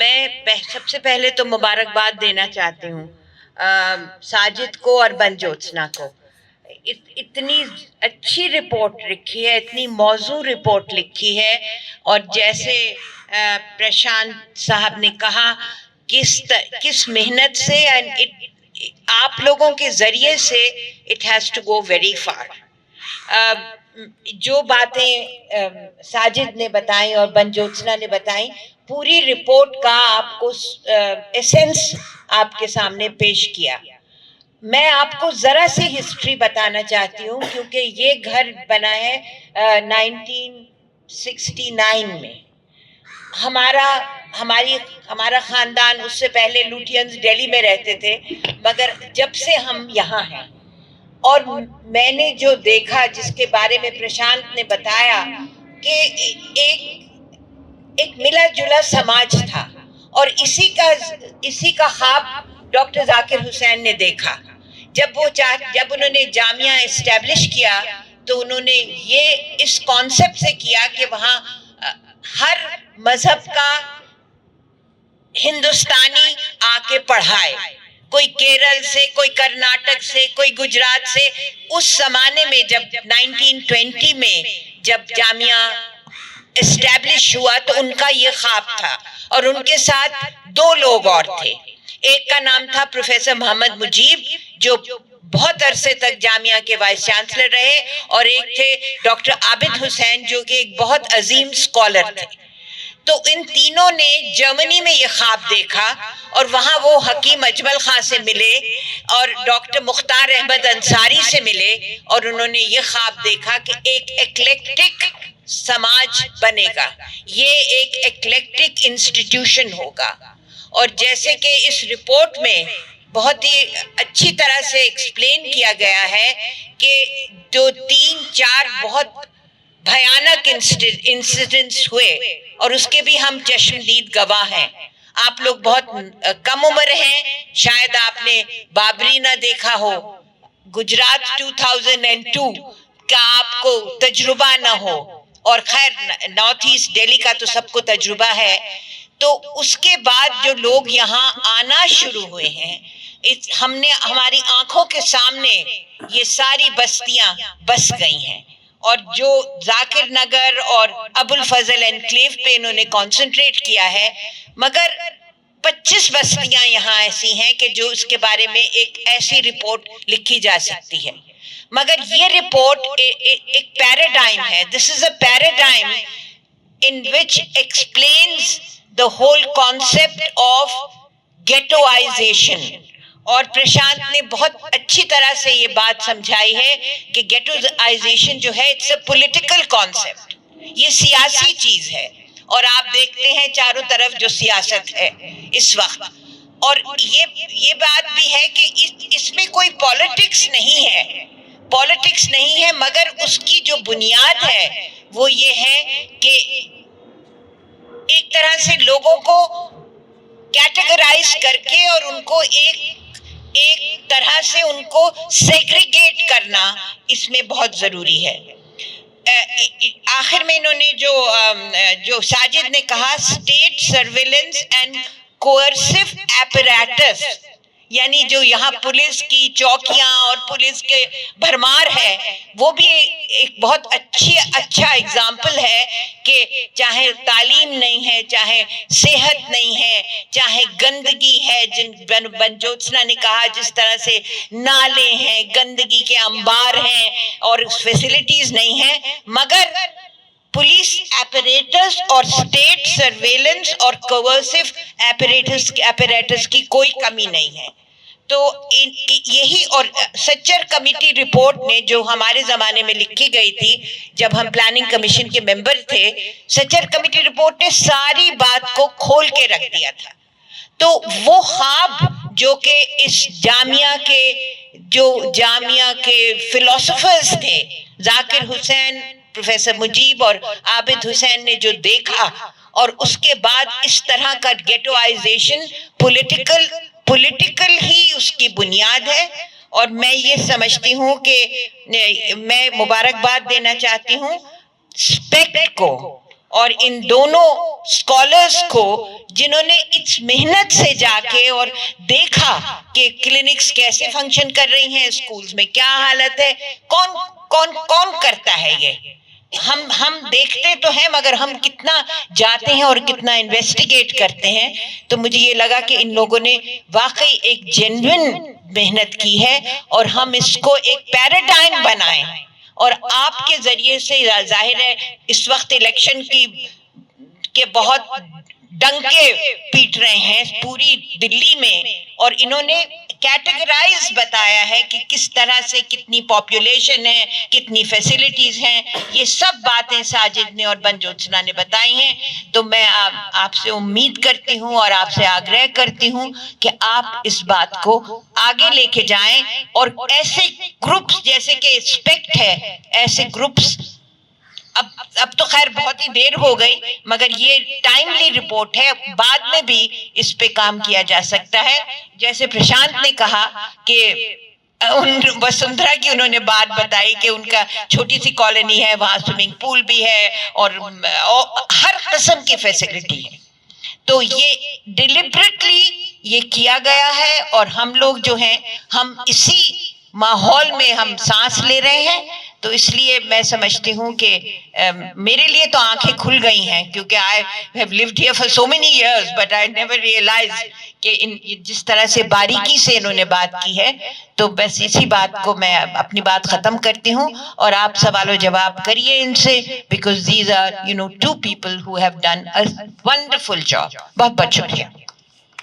میں سب سے پہلے تو مبارکباد دینا چاہتی ہوں ساجد کو اور بنجوتسنا کو. اتنی اچھی رپورٹ لکھی ہے, اتنی موزوں رپورٹ لکھی ہے, اور جیسے پرشانت صاحب نے کہا کس محنت سے آپ لوگوں کے ذریعے سے it has to go very far. جو باتیں ساجد نے بتائیں اور بنجوتسنا نے بتائیں, پوری رپورٹ کا آپ کو ایسنس آپ کے سامنے پیش کیا. میں آپ کو ذرا سی ہسٹری بتانا چاہتی ہوں, کیونکہ یہ گھر بنا ہے 1969 میں. ہمارا خاندان اس سے پہلے لوٹینز دہلی میں رہتے تھے, مگر جب سے ہم یہاں ہیں, اور میں نے جو دیکھا, جس کے بارے میں پرشانت نے بتایا کہ ایک ملا جلا سماج تھا, اور اسی کا خواب ڈاکٹر ذاکر حسین نے دیکھا. جب انہوں نے جامعہ اسٹیبلش کیا تو انہوں نے یہ اس کانسیپٹ سے کیا کہ وہاں ہر مذہب کا ہندوستانی آ کے پڑھائے, کوئی کیرل سے, کوئی کرناٹک سے, کوئی گجرات سے. اس زمانے میں جب 1920 میں جب جامعہ اسٹیبلش ہوا تو ان کا یہ خواب تھا, اور ان کے ساتھ 2 لوگ اور تھے. ایک کا نام تھا پروفیسر محمد مجیب, جو بہت عرصے تک جامعہ کے وائس چانسلر رہے, اور ایک تھے ڈاکٹر عابد حسین, جو کہ ایک بہت عظیم اسکالر تھے. تو ان تینوں نے جرمنی میں یہ خواب دیکھا, اور وہاں وہ حکیم اجمل خان سے ملے اور ڈاکٹر مختار احمد انصاری سے ملے, اور انہوں نے یہ خواب دیکھا کہ ایک ایکلیکٹک سماج بنے گا, یہ ایک ایکلیکٹک انسٹیٹیوشن ہوگا. اور جیسے کہ اس رپورٹ میں بہت ہی اچھی طرح سے ایکسپلین کیا گیا ہے کہ جو 3-4 بہت بھیانک انسیڈنٹس ہوئے, اور اس کے بھی ہم چشمدید گواہ ہیں. آپ لوگ بہت کم عمر ہیں, شاید آپ نے بابری نہ دیکھا ہو, گجرات 2002 کا آپ کو تجربہ نہ ہو, اور خیر نارتھ ایسٹ دہلی کا تو سب کو تجربہ ہے. تو اس کے بعد جو لوگ یہاں آنا شروع ہوئے ہیں, ہماری آنکھوں کے سامنے یہ ساری بستیاں بس گئی ہیں, اور جو ذاکر نگر اور ابو الفضل انکلیو پہ انہوں نے کانسنٹریٹ کیا ہے, مگر 25 بستیاں یہاں ایسی ہیں کہ جو اس کے بارے میں ایک ایسی رپورٹ لکھی جا سکتی ہے. مگر یہ رپورٹ ایک پیراڈائم ہے. دس از اے paradigm in which explains the whole concept of ghettoization. اور پرشانت نے بہت اچھی طرح سے یہ بات سمجھائی ہے کہ ghettoization جو ہے it's a political concept, یہ سیاسی چیز ہے, اور آپ دیکھتے ہیں چاروں طرف جو سیاست ہے اس وقت. اور یہ بات بھی ہے کہ اس میں کوئی پالیٹکس نہیں ہے, مگر اس کی جو بنیاد ہے وہ یہ ہے کہ ایک طرح سے لوگوں کو کیٹیگرائز کر کے اور ان کو ایک طرح سے ان کو سیگریگیٹ کرنا اس میں بہت ضروری ہے. آخر میں انہوں نے جو ساجد نے کہا اسٹیٹ سرویلنس اینڈ کوئرسو ایپریٹس, یعنی جو یہاں پولیس کی چوکیاں اور پولیس کے بھرمار ہے, وہ بھی ایک بہت اچھا اگزامپل ہے کہ چاہے تعلیم نہیں ہے, چاہے صحت نہیں ہے, چاہے گندگی ہے, بنجوتسنا نے کہا جس طرح سے نالے ہیں, گندگی کے انبار ہیں اور فیسلٹیز نہیں ہیں, مگر پولیس ایپریٹس اور اسٹیٹ سرویلنس اور کوورسو ایپریٹس کی کوئی کمی نہیں ہے. تو یہی, اور سچر کمیٹی رپورٹ نے جو ہمارے زمانے میں لکھی گئی تھی جب ہم پلاننگ کمیشن کے ممبر تھے, سچر کمیٹی رپورٹ نے ساری بات کو کھول کے رکھ دیا تھا. تو وہ خواب جو کہ اس جامعہ کے فلسفرز تھے, ذاکر حسین, پروفیسر مجیب اور عابد حسین نے جو دیکھا, اور اس کے بعد اس طرح کا گیٹوائزیشن پولیٹیکل ہی اس کی بنیاد ہے. اور میں یہ سمجھتی ہوں کہ میں مبارکباد دینا چاہتی ہوں اسپیکٹ کو, اور ان دونوں اسکالرس کو جنہوں نے اس محنت سے جا کے اور دیکھا کہ کلینکس کیسے فنکشن کر رہی ہیں، اسکولز میں کیا حالت ہے، کون کون کون کرتا ہے یہ، ہم دیکھتے تو ہیں مگر ہم کتنا جاتے ہیں اور کتنا انویسٹیگیٹ کرتے ہیں. تو مجھے یہ لگا کہ ان لوگوں نے واقعی ایک جینوئن محنت کی ہے اور ہم اس کو ایک پیراڈائم بنائیں. اور آپ کے ذریعے سے ظاہر ہے اس وقت الیکشن کے بہت ڈنکے پیٹ رہے ہیں پوری دلی میں، اور انہوں نے کیٹیگرائز بتایا ہے کہ کس طرح سے کتنی پاپولیشن ہے، کتنی فیسلٹیز ہیں، یہ سب باتیں ساجد نے اور بنجوتسنا نے بتائی ہیں. تو میں آپ سے امید کرتی ہوں اور آپ سے آگرہ کرتی ہوں کہ آپ اس بات کو آگے لے کے جائیں، اور ایسے گروپس جیسے کہ اسپیکٹ ہے، ایسے گروپس اب تو خیر بہت ہی دیر ہو گئی مگر یہ ٹائملی رپورٹ ہے، بعد میں بھی اس پہ کام کیا جا سکتا ہے. جیسے پرشانت نے کہا کہ وسندھرا کی انہوں نے بات بتائی کہ ان کا چھوٹی سی کالونی ہے، وہاں سوئمنگ پول بھی ہے اور ہر قسم کی فیسلٹی ہے. تو یہ ڈیلیبریٹلی یہ کیا گیا ہے، اور ہم لوگ جو ہیں ہم اسی ماحول میں ہم سانس لے رہے ہیں. تو اس لیے میں سمجھتی ہوں کہ میرے لیے تو آنکھیں کھل گئی ہیں، کیونکہ I have lived here for so many years but I never realized کہ جس طرح سے باریکی سے انہوں نے بات کی ہے. تو بس اسی بات کو میں اپنی بات ختم کرتی ہوں، اور آپ سوال و جواب کریے ان سے، because these are two people who have done a wonderful job. بہت بہت شکریہ.